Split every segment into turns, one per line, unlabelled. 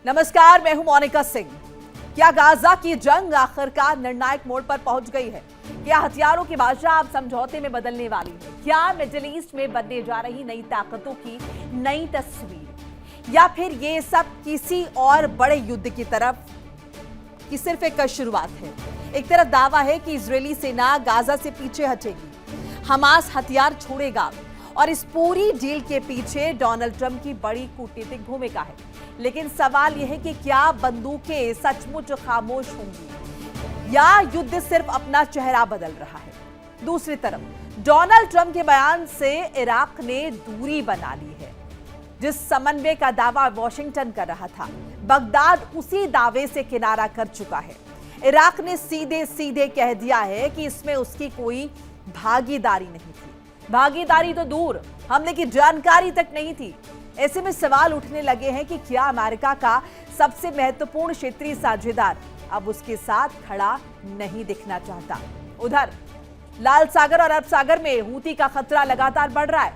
नमस्कार, मैं हूं मोनिका सिंह। क्या गाजा की जंग आखिरकार निर्णायक मोड़ पर पहुंच गई है? क्या हथियारों की भाषा अब समझौते में बदलने वाली है? क्या मिडिल ईस्ट में बनने जा रही नई ताकतों की नई तस्वीर, या फिर ये सब किसी और बड़े युद्ध की तरफ की सिर्फ एक शुरुआत है? एक तरफ दावा है कि इजरायली सेना गाजा से पीछे हटेगी, हमास हथियार छोड़ेगा और इस पूरी डील के पीछे डोनाल्ड ट्रंप की बड़ी कूटनीतिक भूमिका है। लेकिन सवाल यह है कि क्या बंदूकें सचमुच खामोश होंगी या युद्ध सिर्फ अपना चेहरा बदल रहा है? दूसरी तरफ डोनाल्ड ट्रंप के बयान से इराक ने दूरी बना ली है। जिस समन्वय का दावा वॉशिंगटन कर रहा था, बगदाद उसी दावे से किनारा कर चुका है। इराक ने सीधे सीधे कह दिया है कि इसमें उसकी कोई भागीदारी नहीं थी। भागीदारी तो दूर, हमले की जानकारी तक नहीं थी। ऐसे में सवाल उठने लगे हैं कि क्या अमेरिका का सबसे महत्वपूर्ण क्षेत्रीय साझेदार अब उसके साथ खड़ा नहीं दिखना चाहता? उधर लाल सागर और अरब सागर में हूती का खतरा लगातार बढ़ रहा है।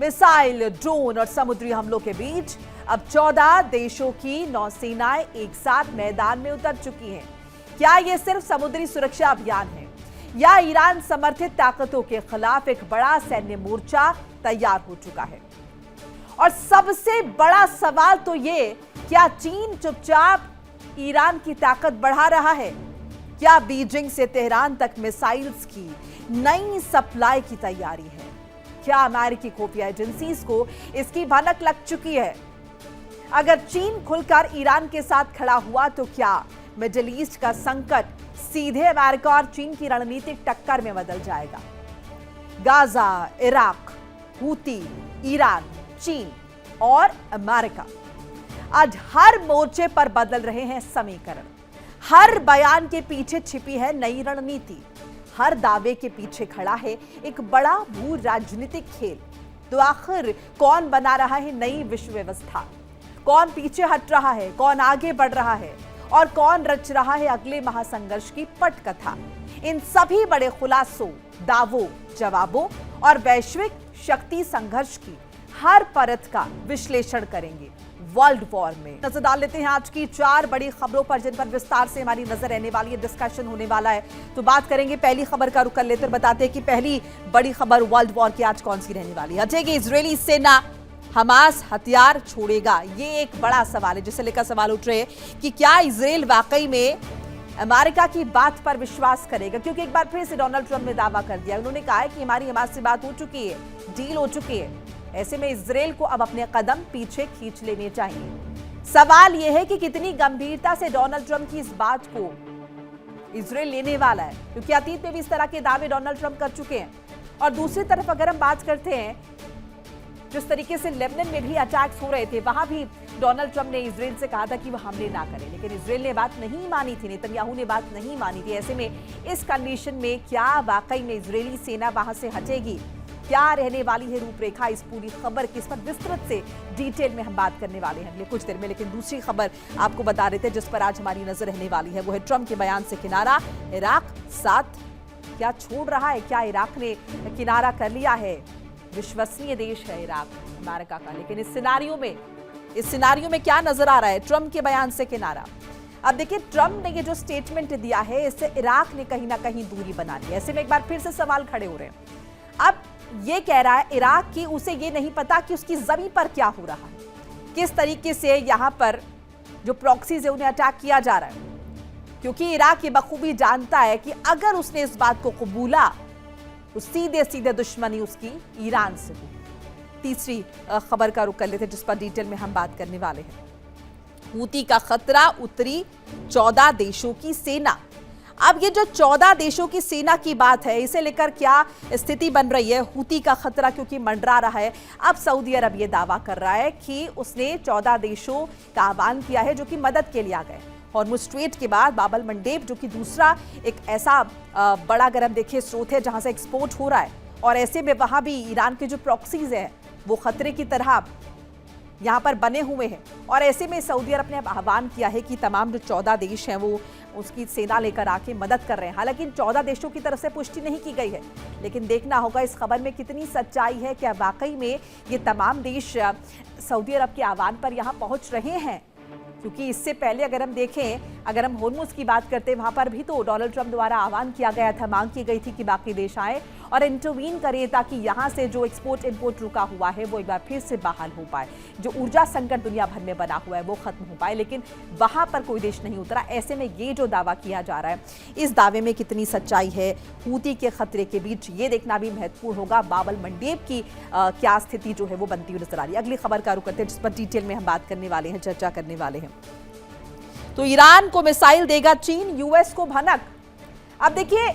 मिसाइल, ड्रोन और समुद्री हमलों के बीच अब 14 देशों की नौसेनाएं एक साथ मैदान में उतर चुकी हैं। क्या यह सिर्फ समुद्री सुरक्षा अभियान है या ईरान समर्थित ताकतों के खिलाफ एक बड़ा सैन्य मोर्चा तैयार हो चुका है? और सबसे बड़ा सवाल तो ये, क्या चीन चुपचाप ईरान की ताकत बढ़ा रहा है? क्या बीजिंग से तेहरान तक मिसाइल्स की नई सप्लाई की तैयारी है? क्या अमेरिकी खुफिया एजेंसीज को इसकी भनक लग चुकी है? अगर चीन खुलकर ईरान के साथ खड़ा हुआ तो क्या मिडिल ईस्ट का संकट सीधे अमेरिका और चीन की रणनीतिक टक्कर में बदल जाएगा? गाजा, इराक, हूती, ईरान, चीन और अमेरिका आज हर मोर्चे पर बदल रहे हैं समीकरण। हर बयान के पीछे छिपी है नई रणनीति। हर दावे के पीछे खड़ा है एक बड़ा भू राजनीतिक खेल। तो आखिर कौन बना रहा है नई विश्व व्यवस्था? कौन पीछे हट रहा है, कौन आगे बढ़ रहा है और कौन रच रहा है अगले महासंघर्ष की पटकथा? इन सभी बड़े खुलासों, दावों, जवाबों और वैश्विक शक्ति संघर्ष की हर परत का विश्लेषण करेंगे वर्ल्ड वॉर में। नजर डाल लेते हैं आज की 4 बड़ी खबरों पर, जिन पर विस्तार से हमारी नजर रहने वाली है, डिस्कशन होने वाला है। तो बात करेंगे पहली खबर का रुख कर लेते हैं, बताते हैं कि पहली बड़ी खबर वर्ल्ड वॉर की आज कौन सी रहने वाली है। हटेगी इजरायली सेना, हमास हथियार छोड़ेगा, ये एक बड़ा सवाल है जिसे लेकर सवाल उठ रहे हैं कि क्या इजराइल वाकई में अमेरिका की बात पर विश्वास करेगा? क्योंकि एक बार फिर से डोनाल्ड ट्रंप ने दावा कर दिया, उन्होंने कहा है कि हमारी हमास से बात हो चुकी है, डील हो चुकी है। ऐसे में इजराइल को अब अपने कदम पीछे खींच लेने चाहिए। सवाल यह है कि कितनी गंभीरता से डोनाल्ड ट्रंप की इस बात को इजराइल लेने वाला है, क्योंकि अतीत में भी इस तरह के दावे डोनाल्ड ट्रंप कर चुके हैं। और दूसरी तरफ अगर हम बात करते हैं, जिस तरीके से लेबनान में भी अटैक्स हो रहे थे, वहां भी डोनाल्ड ट्रंप ने इजराइल से कहा था कि वह हमले ना करें, लेकिन इजराइल ने बात नहीं मानी थी, नेतन्याहू ने बात नहीं मानी थी। ऐसे में इस कंडीशन में क्या वाकई में इजरायली सेना वहां से हटेगी? क्या रहने वाली है रूपरेखा इस पूरी खबर की? इस पर विस्तृत से डिटेल में हम बात करने वाले हैं अगले कुछ देर में। लेकिन दूसरी खबर आपको बता रहे थे जिस पर आज हमारी नजर रहने वाली है, वो है ट्रंप के बयान से किनारा, इराक साथ क्या छोड़ रहा है? क्या इराक ने किनारा कर लिया है? विश्वसनीय देश है इराक अमेरिका का, लेकिन इस सिनारियो में क्या नजर आ रहा है? ट्रंप के बयान से किनारा। अब देखिए, ट्रंप ने ये जो स्टेटमेंट दिया है, इससे इराक ने कहीं ना कहीं दूरी बना ली। ऐसे में एक बार फिर से सवाल खड़े हो रहे हैं। अब ये कह रहा है इराक की उसे ये नहीं पता कि उसकी जमीन पर क्या हो रहा है, किस तरीके से यहां पर जो प्रॉक्सीज है उन्हें अटैक किया जा रहा है, क्योंकि इराक ये बखूबी जानता है कि अगर उसने इस बात को कबूला तो सीधे सीधे दुश्मनी उसकी ईरान से होगी। तीसरी खबर का रुख कर लेते हैं जिस पर डिटेल में हम बात करने वाले हैं। हूती का खतरा, उतरी 14 देशों की सेना। अब ये जो 14 देशों की सेना की बात है, इसे लेकर क्या स्थिति बन रही है? हूती का खतरा क्योंकि मंडरा रहा है, अब सऊदी अरब ये दावा कर रहा है कि उसने 14 देशों का आह्वान किया है जो कि मदद के लिए आ गए। हॉर्मुज़ स्ट्रेट के बाद बाब मंडेब, जो कि दूसरा एक ऐसा बड़ा, अगर हम देखें, स्रोत है जहां से एक्सपोर्ट हो रहा है, और ऐसे में वहां भी ईरान के जो प्रॉक्सीज है वो खतरे की तरह यहाँ पर बने हुए हैं। और ऐसे में सऊदी अरब ने अब आह्वान किया है कि तमाम जो 14 देश हैं वो उसकी सेना लेकर आके मदद कर रहे हैं। हालांकि इन 14 देशों की तरफ से पुष्टि नहीं की गई है, लेकिन देखना होगा इस खबर में कितनी सच्चाई है। क्या वाकई में ये तमाम देश सऊदी अरब के आह्वान पर यहाँ पहुंच रहे हैं क्योंकि इससे पहले अगर हम देखें, अगर हम होर्मुज की बात करते हैं, वहां पर भी तो डोनाल्ड ट्रंप द्वारा आह्वान किया गया था, मांग की गई थी कि बाकी देश आए और इंटरवीन करें ताकि यहां से जो एक्सपोर्ट इंपोर्ट रुका हुआ है वो एक बार फिर से बहाल हो पाए, जो ऊर्जा संकट दुनिया भर में बना हुआ है वो खत्म हो पाए। लेकिन वहां पर कोई देश नहीं उतरा। ऐसे में ये जो दावा किया जा रहा है, इस दावे में कितनी सच्चाई है, हूती के खतरे के बीच, ये देखना भी महत्वपूर्ण होगा। बाबल मंडेप की क्या स्थिति जो है वो बनती हुई नजर आ रही है। अगली खबर का रुख करते हैं, जिस पर डिटेल में हम बात करने वाले हैं, चर्चा करने वाले हैं। तो ईरान को मिसाइल देगा चीन, यूएस को भनक। अब देखिए,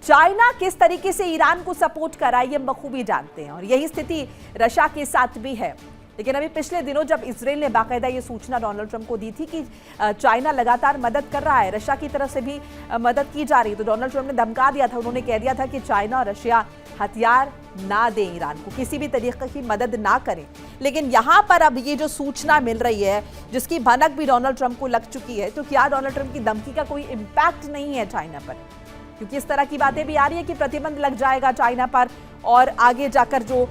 चाइना किस तरीके से ईरान को सपोर्ट कर रहा है ये हम बखूबी जानते हैं और यही स्थिति रशिया के साथ भी है। लेकिन अभी पिछले दिनों जब इजराइल ने बाकायदा ये सूचना डोनाल्ड ट्रंप को दी थी कि चाइना लगातार मदद कर रहा है, रशिया की तरफ से भी मदद की जा रही है, तो डोनाल्ड ट्रंप ने धमका दिया था। उन्होंने कह दिया था कि चाइना और रशिया हथियार ना दें ईरान को, किसी भी तरीके की मदद ना करें। लेकिन यहां पर अब ये जो सूचना मिल रही है, जिसकी भनक भी डोनाल्ड ट्रंप को लग चुकी है, तो क्या डोनाल्ड ट्रंप की धमकी का कोई इंपैक्ट नहीं है चाइना पर? क्योंकि इस तरह की बातें भी आ रही है कि प्रतिबंध लग जाएगा चाइना पर और आगे जाकर जो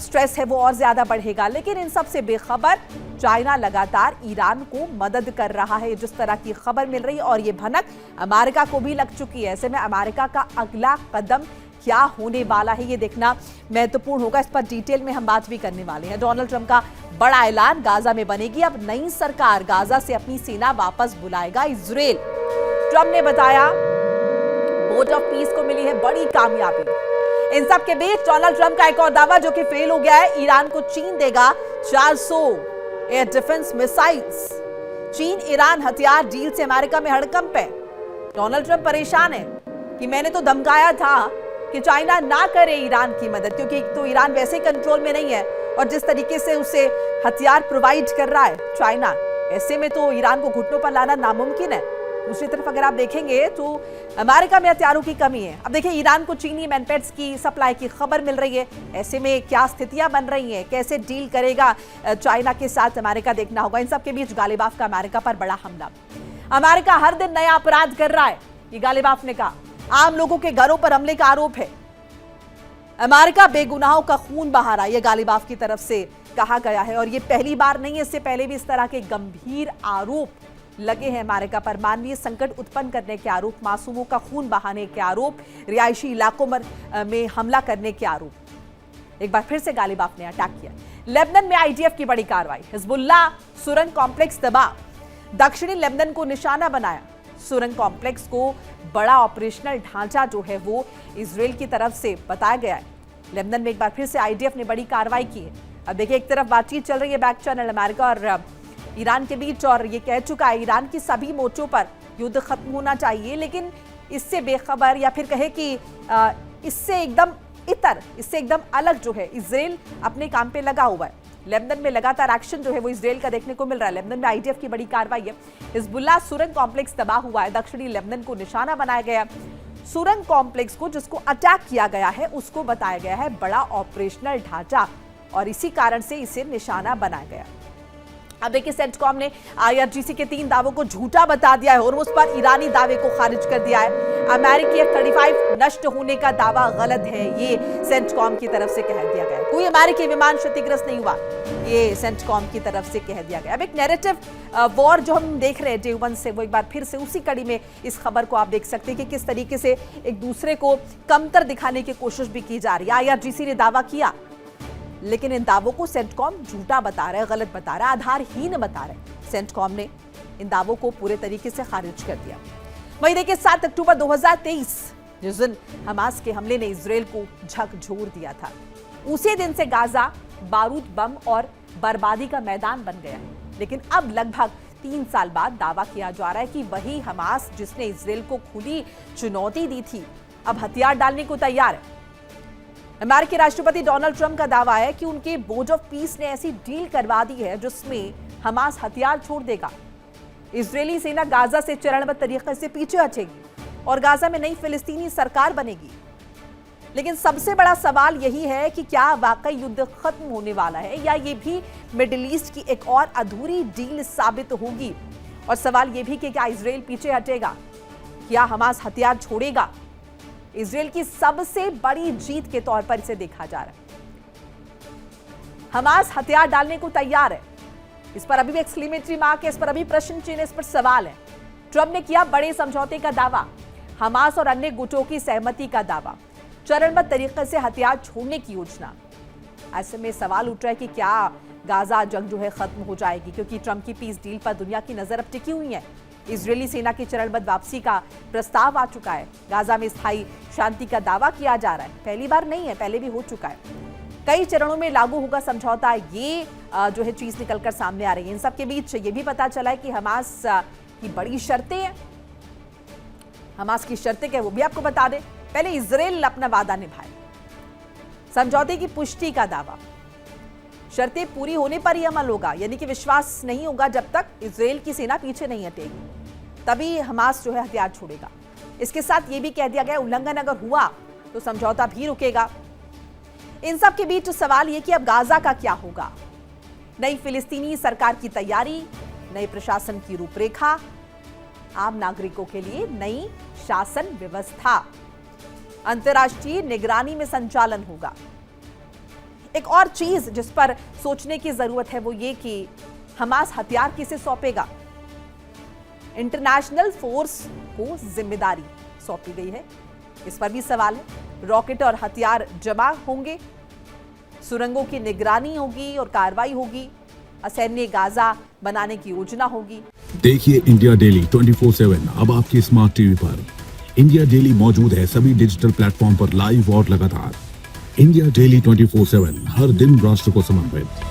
स्ट्रेस है वो और ज्यादा बढ़ेगा। लेकिन इन सब से बेखबर चाइना लगातार ईरान को मदद कर रहा है, जिस तरह की खबर मिल रही है, और ये भनक अमेरिका को भी लग चुकी है। ऐसे में अमेरिका का अगला कदम क्या होने वाला है ये देखना महत्वपूर्ण होगा। इस पर डिटेल में हम बात भी करने वाले हैं। डोनाल्ड ट्रंप का बड़ा ऐलान, गाजा में बनेगी अब नई सरकार, गाजा से अपनी सेना वापस बुलाएगा इजराइल। ट्रंप ने बताया वोट ऑफ पीस को मिली है बड़ी कामयाबी। इन सब के बीच डोनाल्ड ट्रंप का एक और दावा जो कि फेल हो गया है, ईरान को चीन देगा 400 एयर डिफेंस मिसाइल्स। चीन ईरान हथियार डील से अमेरिका में हड़कंप है। डोनाल्ड ट्रंप परेशान है कि मैंने तो धमकाया था कि चाइना ना करे ईरान की मदद, क्योंकि एक तो ईरान वैसे कंट्रोल में नहीं है और जिस तरीके से उसे हथियार प्रोवाइड कर रहा है चाइना, ऐसे में तो ईरान को घुटनों पर लाना नामुमकिन है। दूसरी तरफ अगर आप देखेंगे तो अमेरिका में हथियारों की कमी है। अब देखिए, ईरान को चीनी मैनपेट्स की सप्लाई की खबर मिल रही है। ऐसे में क्या स्थितियां बन रही हैं, कैसे डील करेगा चाइना के साथ अमेरिका, देखना होगा। इन सब के बीच गालिबाफ का अमेरिका पर बड़ा हमला। अमेरिका हर दिन नया अपराध कर रहा है, ये गालिबाफ ने कहा। आम लोगों के घरों पर हमले का आरोप है। अमेरिका बेगुनाहों का खून बहा रहा है, ये गालिबाफ की तरफ से कहा गया है। और ये पहली बार नहीं है, इससे पहले भी इस तरह के गंभीर आरोप लगे हैं अमेरिका पर। मानवीय संकट उत्पन्न करने के आरोप, मासूमों का खून बहाने के आरोप, रिहायशी इलाकों में हमला करने के आरोप। एक बार फिर से गालिबाफ ने अटैक किया। लेबनान में आईडीएफ की बड़ी कार्रवाई, हिजबुल्लाह सुरंग कॉम्प्लेक्स तबाह, दक्षिणी लेबनान को निशाना बनाया। सुरंग कॉम्प्लेक्स को बड़ा ऑपरेशनल ढांचा जो है वो इजराइल की तरफ से बताया गया है। लेबनान में एक बार फिर से आईडीएफ ने बड़ी कार्रवाई की है। अब देखिए, एक तरफ बातचीत चल रही है बैक चैनल अमेरिका और ईरान के बीच, और ये कह चुका है ईरान की सभी मोर्चों पर युद्ध खत्म होना चाहिए। लेकिन इससे बेखबर या फिर कहे कि इससे एकदम अलग जो है इजराइल अपने काम पे लगा हुआ है। लेबनान में लगातार एक्शन जो है वो इजराइल का देखने को मिल रहा है। लेबनान में आईडीएफ की बड़ी कार्रवाई है। हिजबुल्लाह सुरंग कॉम्प्लेक्स तबाह हुआ है, दक्षिणी लेबनान को निशाना बनाया गया। सुरंग कॉम्प्लेक्स को जिसको अटैक किया गया है उसको बताया गया है बड़ा ऑपरेशनल ढांचा, और इसी कारण से इसे निशाना बनाया गया। अब देखिए, सेंटकॉम ने आईआरजीसी के 3 दावों को झूठा बता दिया है। होर्मुज पर ईरानी दावे को खारिज कर दिया है। अमेरिकी F-35 नष्ट होने का दावा गलत है, ये सेंटकॉम की तरफ से कह दिया गया। कोई अमेरिकी विमान क्षतिग्रस्त नहीं हुआ, ये सेंटकॉम की तरफ से कह दिया गया। अब एक नैरेटिव वॉर जो हम देख रहे हैं डे 1 से, वो एक बार फिर से उसी कड़ी में इस खबर को आप देख सकते हैं कि किस तरीके से एक दूसरे को कमतर दिखाने की कोशिश भी की जा रही है। आईआरजीसी ने दावा किया, लेकिन इन दावों को सेंटकॉम झूठा बता रहा है, गलत बता रहा है, आधारहीन बता रहा है। सेंटकॉम ने इन दावों को पूरे तरीके से खारिज कर दिया। वहीं देखिए, 7 अक्टूबर 2023 जिस दिन हमास के हमले ने इजराइल को झकझोर दिया था, उसी दिन से गाजा बारूद, बम और बर्बादी का मैदान बन गया है। लेकिन अब लगभग 3 साल बाद दावा किया जा रहा है कि वही हमास जिसने इजराइल को खुली चुनौती दी थी, अब हथियार डालने को तैयार है। अमेरिकी राष्ट्रपति डोनाल्ड ट्रंप का दावा है कि उनके बोर्ड ऑफ पीस ने ऐसी डील करवा दी है जिसमें हमास हथियार छोड़ देगा। इजरायली सेना गाजा से चरणबद्ध तरीके से पीछे हटेगी और गाजा में नई फिलिस्तीनी सरकार बनेगी। लेकिन सबसे बड़ा सवाल यही है कि क्या वाकई युद्ध खत्म होने वाला है या ये भी मिडिल ईस्ट की एक और अधूरी डील साबित होगी। और सवाल ये भी कि क्या इजराइल पीछे हटेगा, क्या हमास हथियार छोड़ेगा। इजराइल की सबसे बड़ी जीत के तौर पर इसे देखा जा रहा है। हमास हथियार डालने को तैयार है। इस पर अभी भी एक्सक्लेमेटरी मार्क है, इस पर अभी प्रश्न चिन्ह, इस पर सवाल है। ट्रंप ने किया बड़े समझौते का दावा, हमास और अन्य गुटों की सहमति का दावा, चरणबद्ध तरीके से हथियार छोड़ने की योजना। ऐसे में सवाल उठ रहा है कि क्या गाजा जंग जो है खत्म हो जाएगी, क्योंकि ट्रंप की पीस डील पर दुनिया की नजर अब टिकी हुई है। इजरायली सेना की चरणबद्ध वापसी का प्रस्ताव आ चुका है। गाजा में स्थायी शांति का दावा किया जा रहा है, पहली बार नहीं है, पहले भी हो चुका है। कई चरणों में लागू होगा समझौता, ये जो है चीज निकलकर सामने आ रही है। इन सब के बीच ये भी पता चला है कि हमास की बड़ी शर्तें हैं। हमास की शर्तें क्या, वो भी आपको बता दें। पहले इजराइल अपना वादा निभाए, समझौते की पुष्टि का दावा, शर्तें पूरी होने पर ही अमल होगा, यानी कि विश्वास नहीं होगा जब तक इजराइल की सेना पीछे नहीं हटेगी, तभी हमास जो है हथियार छोड़ेगा। इसके साथ ये भी कह दिया गया उल्लंघन अगर हुआ तो समझौता भी रुकेगा। इन सब के बीच सवाल ये कि अब गाजा का क्या होगा। नई फिलिस्तीनी सरकार की तैयारी, नए प्रशासन की रूपरेखा, आम नागरिकों के लिए नई शासन व्यवस्था, अंतर्राष्ट्रीय निगरानी में संचालन होगा। एक और चीज जिस पर सोचने की जरूरत है वो ये कि हमास हथियार किसे सौंपेगा। इंटरनेशनल फोर्स को जिम्मेदारी सौंपी गई है, इस पर भी सवाल है। रॉकेट और हथियार जमा होंगे, सुरंगों की निगरानी होगी और कार्रवाई होगी, असैन्य गाजा बनाने की योजना होगी।
देखिए इंडिया डेली 24/7 अब आपके स्मार्ट टीवी पर। इंडिया डेली मौजूद है सभी डिजिटल प्लेटफॉर्म पर लाइव और लगातार। इंडिया डेली 24/7 हर दिन राष्ट्र को समर्पित।